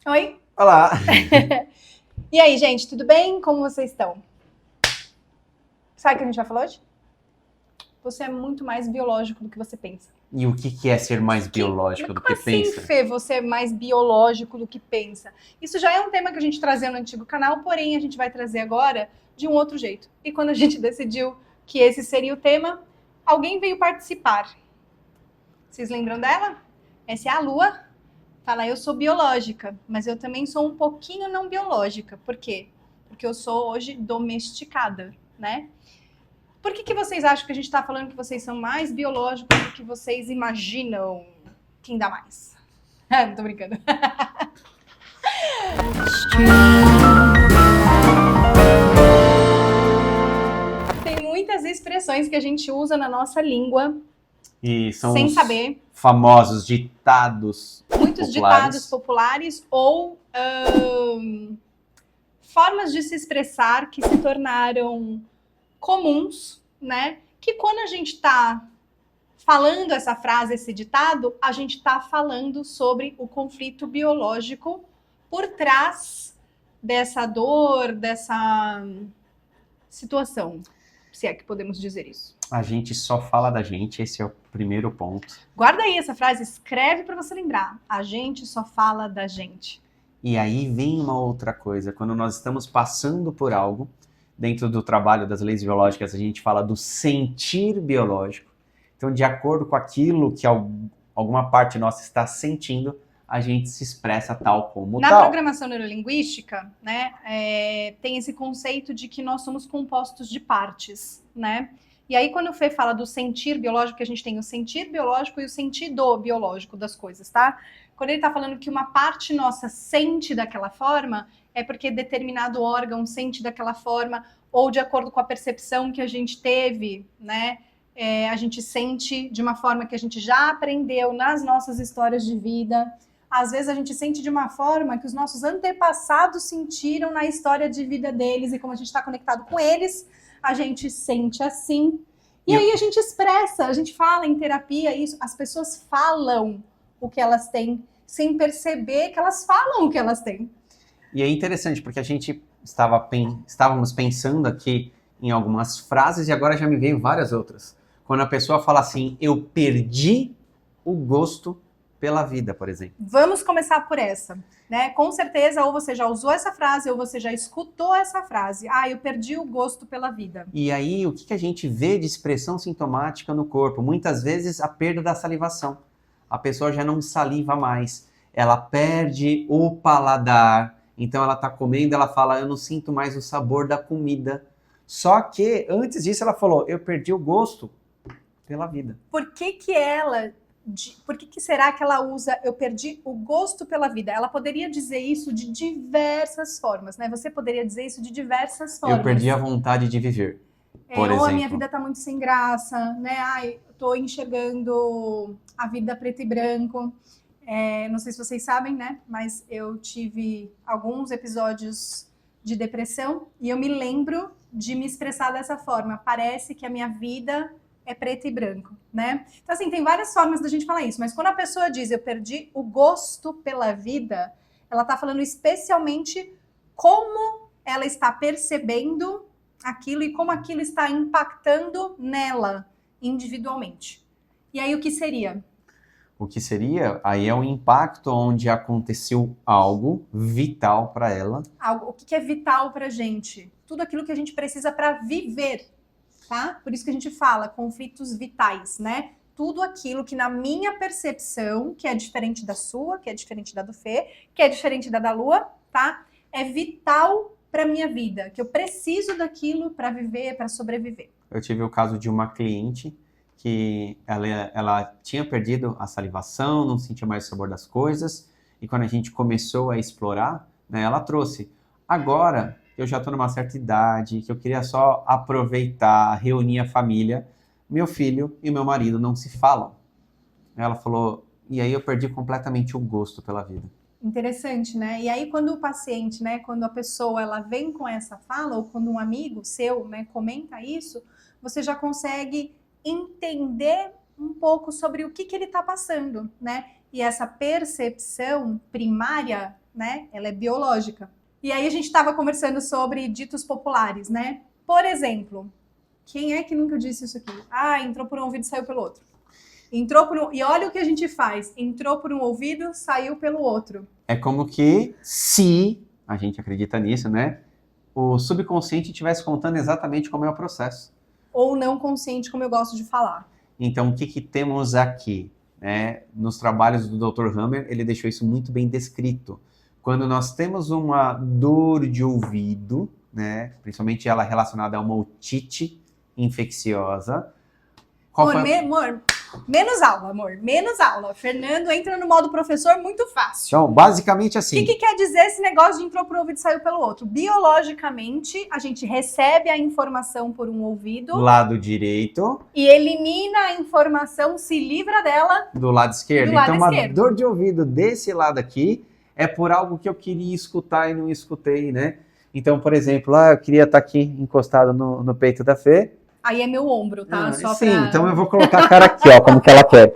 Oi? Olá! E aí, gente, tudo bem? Como vocês estão? Sabe o que a gente vai falar hoje? Você é muito mais biológico do que você pensa. E o que é ser mais biológico do Como que assim, pensa? Fê, você é mais biológico do que pensa? Isso já é um tema que a gente trazia no antigo canal, porém a gente vai trazer agora de um outro jeito. E quando a gente decidiu que esse seria o tema, alguém veio participar. Vocês lembram dela? Essa é a Lua. Fala, eu sou biológica, mas eu também sou um pouquinho não biológica. Por quê? Porque eu sou hoje domesticada, né? Por que vocês acham que a gente está falando que vocês são mais biológicos do que vocês imaginam? Quem dá mais? Não tô brincando. Tem muitas expressões que a gente usa na nossa língua E são sem os saber. famosos ditados Muitos populares. ditados populares ou formas de se expressar que se tornaram comuns, né? Que quando a gente está falando essa frase, esse ditado, a gente está falando sobre o conflito biológico por trás dessa dor, dessa situação, se é que podemos dizer isso. A gente só fala da gente, esse é o primeiro ponto. Guarda aí essa frase, escreve para você lembrar. A gente só fala da gente. E aí vem uma outra coisa, quando nós estamos passando por algo, dentro do trabalho das leis biológicas, a gente fala do sentir biológico. Então, de acordo com aquilo que alguma parte nossa está sentindo, a gente se expressa tal como Na tal. programação neurolinguística, né, tem esse conceito de que nós somos compostos de partes, né? E aí, quando o Fê fala do sentir biológico, que a gente tem o sentir biológico e o sentido biológico das coisas, tá? Quando ele tá falando que uma parte nossa sente daquela forma, é porque determinado órgão sente daquela forma, ou de acordo com a percepção que a gente teve, né? A gente sente de uma forma que a gente já aprendeu nas nossas histórias de vida. Às vezes a gente sente de uma forma que os nossos antepassados sentiram na história de vida deles, e como a gente está conectado com eles, a gente sente assim. E aí a gente expressa, a gente fala em terapia isso, as pessoas falam o que elas têm, sem perceber que elas falam o que elas têm. E é interessante, porque a gente estávamos pensando aqui em algumas frases e agora já me veio várias outras. Quando a pessoa fala assim, eu perdi o gosto pela vida, por exemplo. Vamos começar por essa, né? Com certeza, ou você já usou essa frase, ou você já escutou essa frase. Ah, eu perdi o gosto pela vida. E aí, o que a gente vê de expressão sintomática no corpo? Muitas vezes, a perda da salivação. A pessoa já não saliva mais. Ela perde o paladar. Então, ela está comendo, ela fala, eu não sinto mais o sabor da comida. Só que, antes disso, ela falou, eu perdi o gosto pela vida. Por que será que ela usa eu perdi o gosto pela vida? Ela poderia dizer isso de diversas formas, né? Você poderia dizer isso de diversas formas. Eu perdi a vontade de viver, por exemplo. Ou a minha vida tá muito sem graça, né? Ai, tô enxergando a vida preto e branco. Não sei se vocês sabem, né? Mas eu tive alguns episódios de depressão e eu me lembro de me expressar dessa forma. Parece que a minha vida é preto e branco, né? Então, assim, tem várias formas da gente falar isso, mas quando a pessoa diz eu perdi o gosto pela vida, ela tá falando especialmente como ela está percebendo aquilo e como aquilo está impactando nela individualmente. E aí o que seria? O que seria, aí é um impacto onde aconteceu algo vital para ela. O que é vital pra gente? Tudo aquilo que a gente precisa para viver. Tá? Por isso que a gente fala conflitos vitais, né? Tudo aquilo que na minha percepção, que é diferente da sua, que é diferente da do Fê, que é diferente da Lua, tá? É vital para minha vida, que eu preciso daquilo para viver, para sobreviver. Eu tive o caso de uma cliente que ela tinha perdido a salivação, não sentia mais o sabor das coisas, e quando a gente começou a explorar, né, ela trouxe, agora eu já estou numa certa idade, que eu queria só aproveitar, reunir a família, meu filho e meu marido não se falam. Ela falou, e aí eu perdi completamente o gosto pela vida. Interessante, né? E aí quando o paciente, né, quando a pessoa ela vem com essa fala, ou quando um amigo seu, né, comenta isso, você já consegue entender um pouco sobre o que ele está passando, né? E essa percepção primária né? Ela é biológica. E aí a gente estava conversando sobre ditos populares, né? Por exemplo, quem é que nunca disse isso aqui? Ah, entrou por um ouvido e saiu pelo outro. Entrou por um... E olha o que a gente faz. Entrou por um ouvido, saiu pelo outro. É como que se, a gente acredita nisso, né? O subconsciente estivesse contando exatamente como é o processo. Ou não consciente, como eu gosto de falar. Então, o que temos aqui? Né? Nos trabalhos do Dr. Hammer, ele deixou isso muito bem descrito. Quando nós temos uma dor de ouvido, né? Principalmente ela relacionada a uma otite infecciosa. Amor, menos aula, amor. Menos aula. Fernando entra no modo professor muito fácil. Então, basicamente assim. O que quer dizer esse negócio de entrou por um ouvido e saiu pelo outro? Biologicamente, a gente recebe a informação por um ouvido. Lado direito. E elimina a informação, se livra dela. Do lado esquerdo. Do lado então, esquerdo. Uma dor de ouvido desse lado aqui é por algo que eu queria escutar e não escutei, né? Então, por exemplo, eu queria estar aqui encostado no peito da Fê. Aí é meu ombro, tá? Então eu vou colocar a cara aqui, ó, como que ela quer.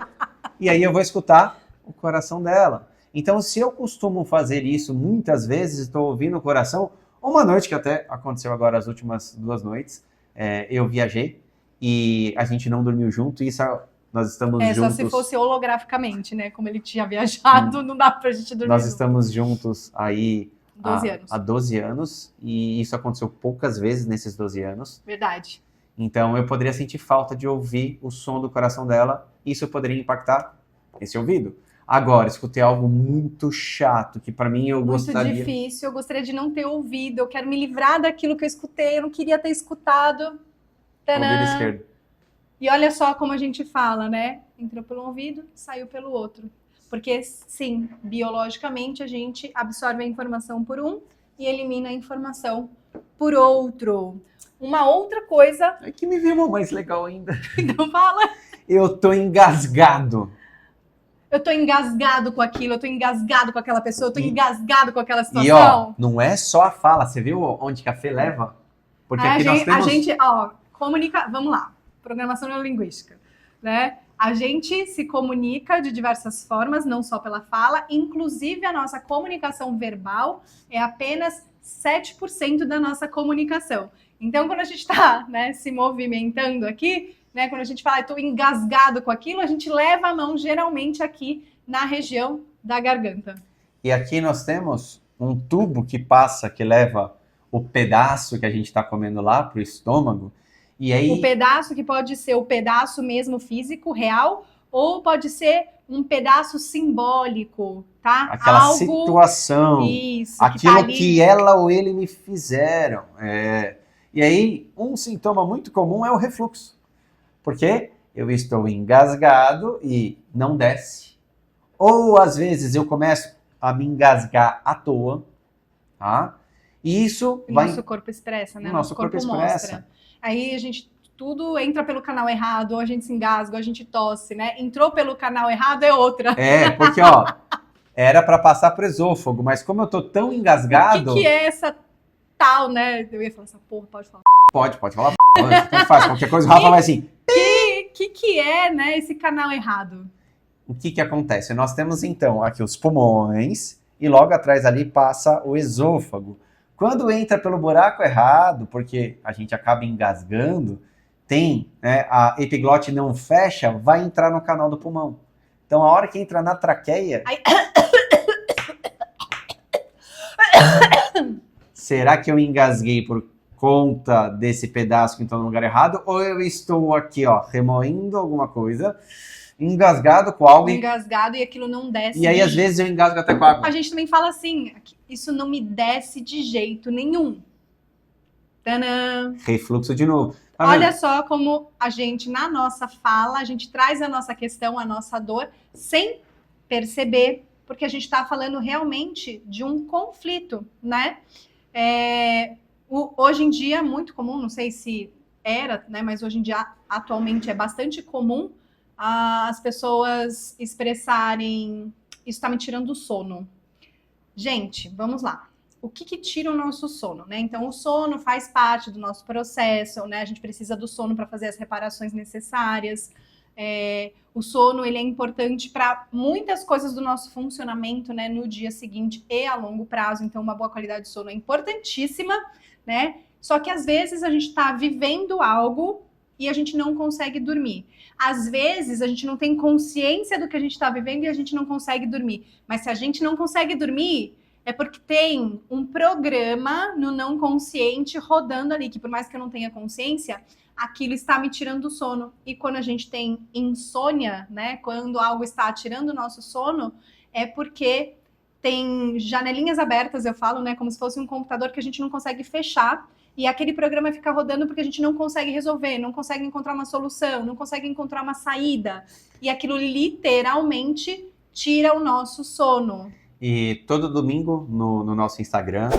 E aí eu vou escutar o coração dela. Então, se eu costumo fazer isso muitas vezes, estou ouvindo o coração, uma noite que até aconteceu agora, as últimas 2 noites, eu viajei e a gente não dormiu junto, e isso nós estamos juntos. Só se fosse holograficamente, né? Como ele tinha viajado, não dá pra gente dormir. Nós estamos juntos aí 12 anos. Há 12 anos, e isso aconteceu poucas vezes nesses 12 anos. Verdade. Então eu poderia sentir falta de ouvir o som do coração dela, isso poderia impactar esse ouvido. Agora, escutei algo muito chato, que pra mim eu gostaria... Muito difícil, eu gostaria de não ter ouvido, eu quero me livrar daquilo que eu escutei, eu não queria ter escutado. Tadã! Ouvido esquerdo. E olha só como a gente fala, né? Entrou pelo ouvido, saiu pelo outro. Porque, sim, biologicamente a gente absorve a informação por um e elimina a informação por outro. Uma outra coisa... É que me veio uma mais legal ainda. Então fala. Eu tô engasgado. Eu tô engasgado com aquilo, eu tô engasgado com aquela pessoa, eu tô engasgado com aquela situação. E ó, não é só a fala, você viu onde que a Fê leva? Porque aqui nós temos... A gente, ó, vamos lá, programação neurolinguística, né? A gente se comunica de diversas formas, não só pela fala, inclusive a nossa comunicação verbal é apenas 7% da nossa comunicação. Então, quando a gente está, né, se movimentando aqui, né, quando a gente fala, estou engasgado com aquilo, a gente leva a mão geralmente aqui na região da garganta. E aqui nós temos um tubo que passa, que leva o pedaço que a gente está comendo lá para o estômago. E aí... O pedaço que pode ser o pedaço mesmo físico, real, ou pode ser um pedaço simbólico, tá? Aquela situação, isso, aquilo que ela ou ele me fizeram. E aí, um sintoma muito comum é o refluxo. Porque eu estou engasgado e não desce. Ou, às vezes, eu começo a me engasgar à toa, tá? E isso vai... Nosso corpo expressa, né? Nosso corpo expressa. Mostra. Aí a gente... Tudo entra pelo canal errado, ou a gente se engasga, ou a gente tosse, né? Entrou pelo canal errado é outra. Porque, ó, era para passar pro esôfago, mas como eu tô tão engasgado... O que é essa tal, né? Eu ia falar essa porra, pode falar. Pode falar. Tanto faz, qualquer coisa, o Rafa vai assim... Que é, né, esse canal errado? O que acontece? Nós temos, então, aqui os pulmões, e logo atrás ali passa o esôfago. Quando entra pelo buraco errado, porque a gente acaba engasgando, tem, né, a epiglote não fecha, vai entrar no canal do pulmão. Então, a hora que entra na traqueia... Ai. Será que eu engasguei por conta desse pedaço que entrou no lugar errado? Ou eu estou aqui, ó, remoendo alguma coisa, engasgado com algo... Engasgado e aquilo não desce. E aí, às vezes, eu engasgo até com água. A gente também fala assim, isso não me desce de jeito nenhum. Tadã! Refluxo de novo. Tá Olha vendo? só como a gente, na nossa fala, a gente traz a nossa questão, a nossa dor, sem perceber, porque a gente está falando realmente de um conflito, né? Hoje em dia é muito comum, não sei se era, né? Mas hoje em dia, atualmente, é bastante comum as pessoas expressarem, isso está me tirando o sono. Gente, vamos lá. O que tira o nosso sono, né? Então, o sono faz parte do nosso processo, né? A gente precisa do sono para fazer as reparações necessárias. O sono, ele é importante para muitas coisas do nosso funcionamento, né, no dia seguinte e a longo prazo. Então, uma boa qualidade de sono é importantíssima, né? Só que às vezes a gente está vivendo algo e a gente não consegue dormir. Às vezes a gente não tem consciência do que a gente está vivendo e a gente não consegue dormir. Mas se a gente não consegue dormir, é porque tem um programa no não consciente rodando ali, que por mais que eu não tenha consciência, aquilo está me tirando o sono. E quando a gente tem insônia, né, quando algo está tirando o nosso sono, é porque tem janelinhas abertas, eu falo, né, como se fosse um computador que a gente não consegue fechar, e aquele programa fica rodando porque a gente não consegue resolver, não consegue encontrar uma solução, não consegue encontrar uma saída, e aquilo literalmente tira o nosso sono. E todo domingo no nosso Instagram,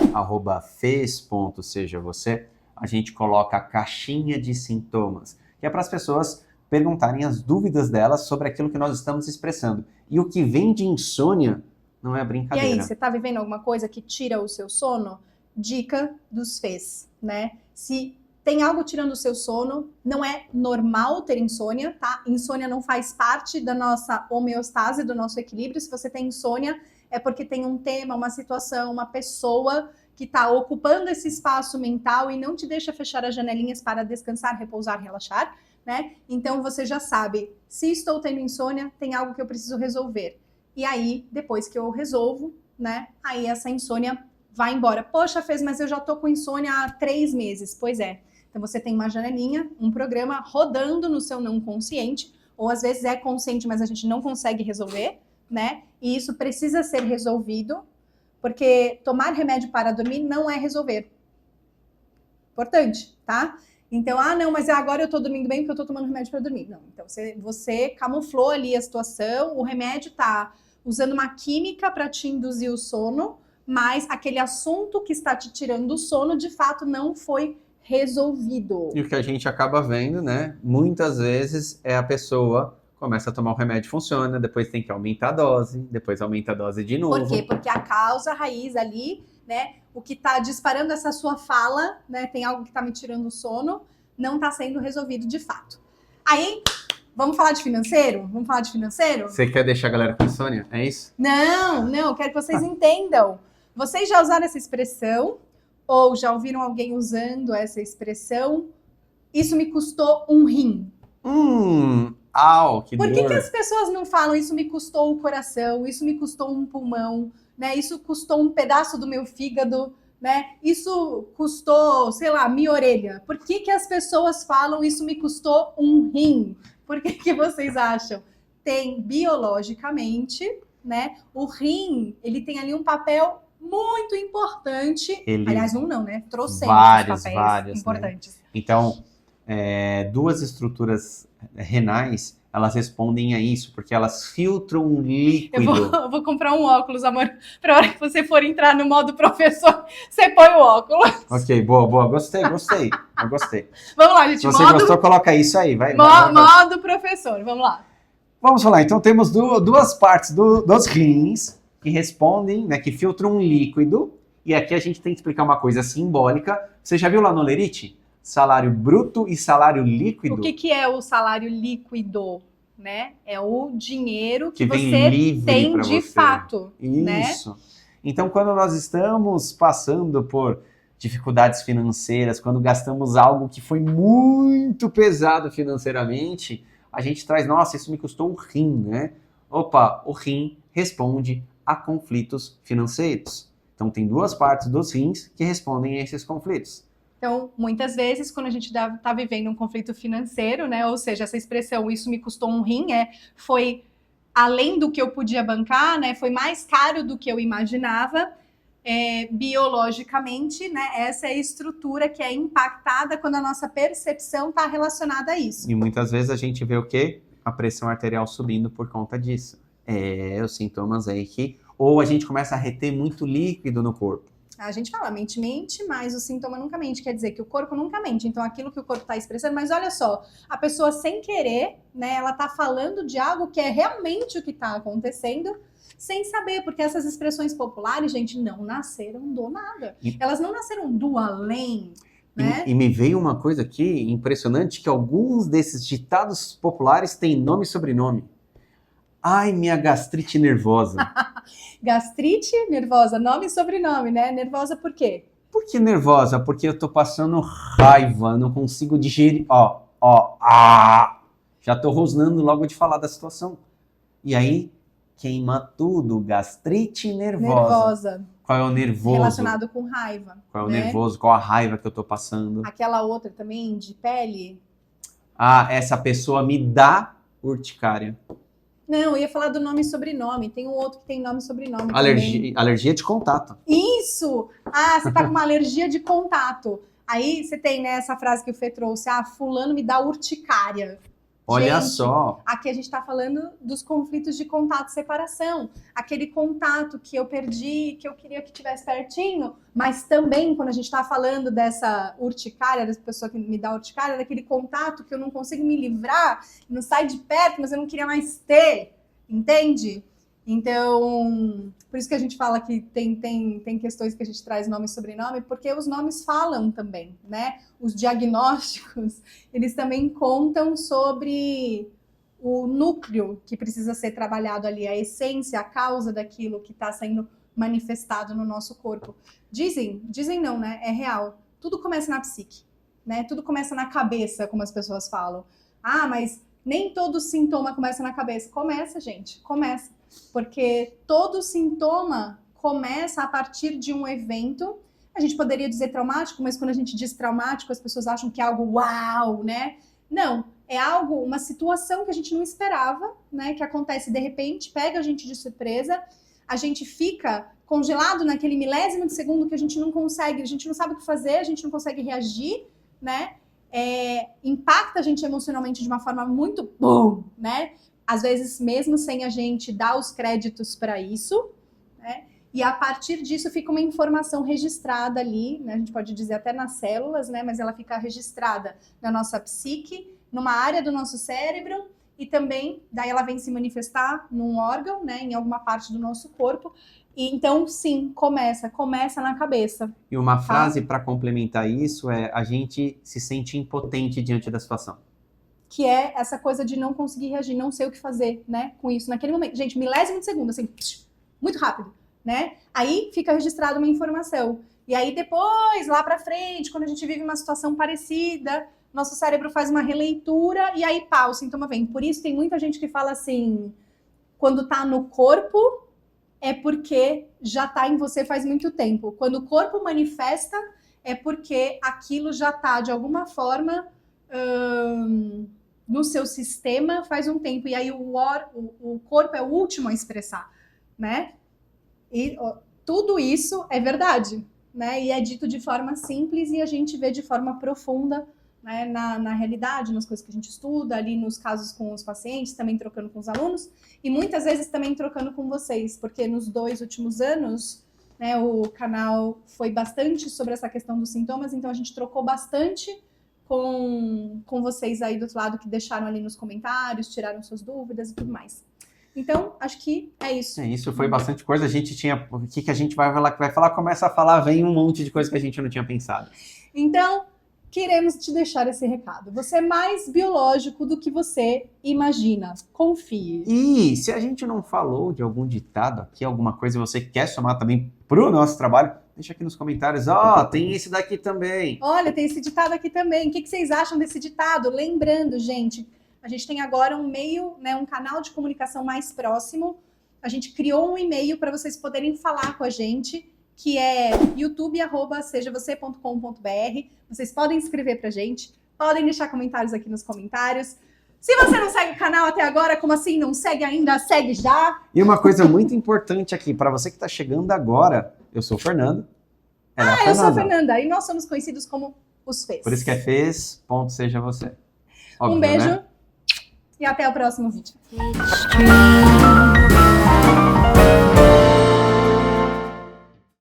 @fez.sejavocê, a gente coloca a caixinha de sintomas, que é para as pessoas perguntarem as dúvidas delas sobre aquilo que nós estamos expressando. E o que vem de insônia não é brincadeira. E aí, você tá vivendo alguma coisa que tira o seu sono? Dica dos Fez, né? Se tem algo tirando o seu sono, não é normal ter insônia, tá? Insônia não faz parte da nossa homeostase, do nosso equilíbrio. Se você tem insônia, é porque tem um tema, uma situação, uma pessoa que está ocupando esse espaço mental e não te deixa fechar as janelinhas para descansar, repousar, relaxar, né? Então você já sabe, se estou tendo insônia, tem algo que eu preciso resolver. E aí, depois que eu resolvo, né? Aí essa insônia vai embora. Poxa, Fez, mas eu já tô com insônia há 3 meses. Pois é. Então você tem uma janelinha, um programa rodando no seu não consciente, ou às vezes é consciente, mas a gente não consegue resolver, né? E isso precisa ser resolvido, porque tomar remédio para dormir não é resolver. Importante, tá? Então, não, mas agora eu tô dormindo bem porque eu tô tomando remédio para dormir. Não, então você camuflou ali a situação, o remédio tá usando uma química para te induzir o sono, mas aquele assunto que está te tirando o sono, de fato, não foi resolvido. E o que a gente acaba vendo, né? Muitas vezes é a pessoa começa a tomar o remédio, funciona, depois tem que aumentar a dose, depois aumenta a dose de novo. Por quê? Porque a causa, a raiz ali, né? O que tá disparando essa sua fala, né? Tem algo que tá me tirando o sono, não tá sendo resolvido de fato. Aí, vamos falar de financeiro? Vamos falar de financeiro? Você quer deixar a galera com insônia? É isso? Não, eu quero que vocês entendam. Vocês já usaram essa expressão? Ou já ouviram alguém usando essa expressão? Isso me custou um rim. Que Por dor. que as pessoas não falam isso me custou o coração, isso me custou um pulmão, né? Isso custou um pedaço do meu fígado, né? Isso custou, sei lá, minha orelha. Por que as pessoas falam isso me custou um rim? Por que vocês acham? Tem biologicamente, né? O rim, ele tem ali um papel muito importante. Aliás, não, né? Vários papéis importantes. Né? Então, 2 estruturas renais, elas respondem a isso, porque elas filtram um líquido. Eu vou comprar um óculos, amor, pra hora que você for entrar no modo professor, você põe o óculos. Ok, boa, gostei. Eu gostei. Vamos lá, gente. Se você gostou, coloca isso aí, vai. Modo professor, vamos lá. Vamos falar, então temos 2 partes dos rins que respondem, né, que filtram um líquido, e aqui a gente tem que explicar uma coisa simbólica. Você já viu lá no Lerite? Salário bruto e salário líquido. O que é o salário líquido? Né? É o dinheiro que vem você livre tem de fato. Isso. Né? Então, quando nós estamos passando por dificuldades financeiras, quando gastamos algo que foi muito pesado financeiramente, a gente traz, nossa, isso me custou um rim, né? Opa, o rim responde a conflitos financeiros. Então, tem 2 partes dos rins que respondem a esses conflitos. Então, muitas vezes, quando a gente está vivendo um conflito financeiro, né? Ou seja, essa expressão, isso me custou um rim, foi além do que eu podia bancar, né? Foi mais caro do que eu imaginava. Biologicamente, né? Essa é a estrutura que é impactada quando a nossa percepção está relacionada a isso. E muitas vezes a gente vê o quê? A pressão arterial subindo por conta disso. Os sintomas aí que... Ou a gente começa a reter muito líquido no corpo. A gente fala mente, mas o sintoma nunca mente. Quer dizer que o corpo nunca mente. Então, aquilo que o corpo está expressando... Mas olha só, a pessoa sem querer, né? Ela está falando de algo que é realmente o que está acontecendo, sem saber. Porque essas expressões populares, gente, não nasceram do nada. Elas não nasceram do além. né? E me veio uma coisa aqui impressionante, que alguns desses ditados populares têm nome e sobrenome. Ai, minha gastrite nervosa. Gastrite, nervosa, nome e sobrenome, né? Nervosa por quê? Por que nervosa? Porque eu tô passando raiva, não consigo digerir. Já tô rosnando logo de falar da situação. E aí, queima tudo, gastrite nervosa. Nervosa. Qual é o nervoso? Relacionado com raiva. Qual é o né? nervoso? Qual a raiva que eu tô passando? Aquela outra também, de pele. Ah, essa pessoa me dá urticária. Não, eu ia falar do nome e sobrenome. Tem um outro que tem nome e sobrenome também. Alergia de contato. Isso! Ah, você tá com uma alergia de contato. Aí você tem, né, essa frase que o Fê trouxe. Ah, fulano me dá urticária. Olha Gente, só. aqui a gente está falando dos conflitos de contato e separação. Aquele contato que eu perdi, que eu queria que tivesse pertinho, mas também quando a gente está falando dessa urticária, dessa pessoa que me dá urticária, daquele contato que eu não consigo me livrar, não sai de perto, mas eu não queria mais ter, entende? Então, por isso que a gente fala que tem questões que a gente traz nome e sobrenome, porque os nomes falam também, né? Os diagnósticos, eles também contam sobre o núcleo que precisa ser trabalhado ali, a essência, a causa daquilo que está sendo manifestado no nosso corpo. Dizem não, né? É real. Tudo começa na psique, né? Tudo começa na cabeça, como as pessoas falam. Ah, mas nem todo sintoma começa na cabeça. Começa, gente, começa. Porque todo sintoma começa a partir de um evento. A gente poderia dizer traumático, mas quando a gente diz traumático, as pessoas acham que é algo uau, né? Não, é algo, uma situação que a gente não esperava, né? Que acontece de repente, pega a gente de surpresa, a gente fica congelado naquele milésimo de segundo que a gente não consegue, a gente não sabe o que fazer, a gente não consegue reagir, né? Impacta a gente emocionalmente de uma forma muito bom, né? Às vezes mesmo sem a gente dar os créditos para isso, né? E a partir disso fica uma informação registrada ali, né? A gente pode dizer até nas células, né? Mas ela fica registrada na nossa psique, numa área do nosso cérebro, e também daí ela vem se manifestar num órgão, né? Em alguma parte do nosso corpo. E então, sim, começa na cabeça. E uma frase para complementar isso é: a gente se sente impotente diante da situação. Que é essa coisa de não conseguir reagir, não sei o que fazer, né, com isso naquele momento. Gente, milésimo de segundo, assim, muito rápido, né? Aí fica registrada uma informação. E aí depois, lá pra frente, quando a gente vive uma situação parecida, nosso cérebro faz uma releitura e aí pá, o sintoma vem. Por isso tem muita gente que fala assim, quando tá no corpo, é porque já tá em você faz muito tempo. Quando o corpo manifesta, é porque aquilo já tá, de alguma forma, no seu sistema faz um tempo, e aí o corpo é o último a expressar, né? E tudo isso é verdade, né? E é dito de forma simples e a gente vê de forma profunda, né? Na realidade, nas coisas que a gente estuda, ali nos casos com os pacientes, também trocando com os alunos, e muitas vezes também trocando com vocês, porque nos 2 últimos anos, né, o canal foi bastante sobre essa questão dos sintomas, então a gente trocou bastante com vocês aí do outro lado que deixaram ali nos comentários, tiraram suas dúvidas e tudo mais. Então, acho que é isso. Isso foi bastante coisa. A gente tinha... O que a gente vai falar? Começa a falar, vem um monte de coisa que a gente não tinha pensado. Então, queremos te deixar esse recado. Você é mais biológico do que você imagina. Confie. E se a gente não falou de algum ditado aqui, alguma coisa que você quer somar também pro nosso trabalho, deixa aqui nos comentários. Tem esse daqui também. Olha, tem esse ditado aqui também. O que vocês acham desse ditado? Lembrando, gente, a gente tem agora um meio, né, um canal de comunicação mais próximo. A gente criou um e-mail para vocês poderem falar com a gente, que é youtube@sejavocê.com.br. Vocês podem escrever pra gente, podem deixar comentários aqui nos comentários. Se você não segue o canal até agora, como assim? Não segue ainda? Segue já! E uma coisa muito importante aqui, para você que está chegando agora, eu sou o Fernando. Eu sou a Fernanda, e nós somos conhecidos como os Fês. Por isso que é Fês.sejavocê. Um beijo, né? E até o próximo vídeo.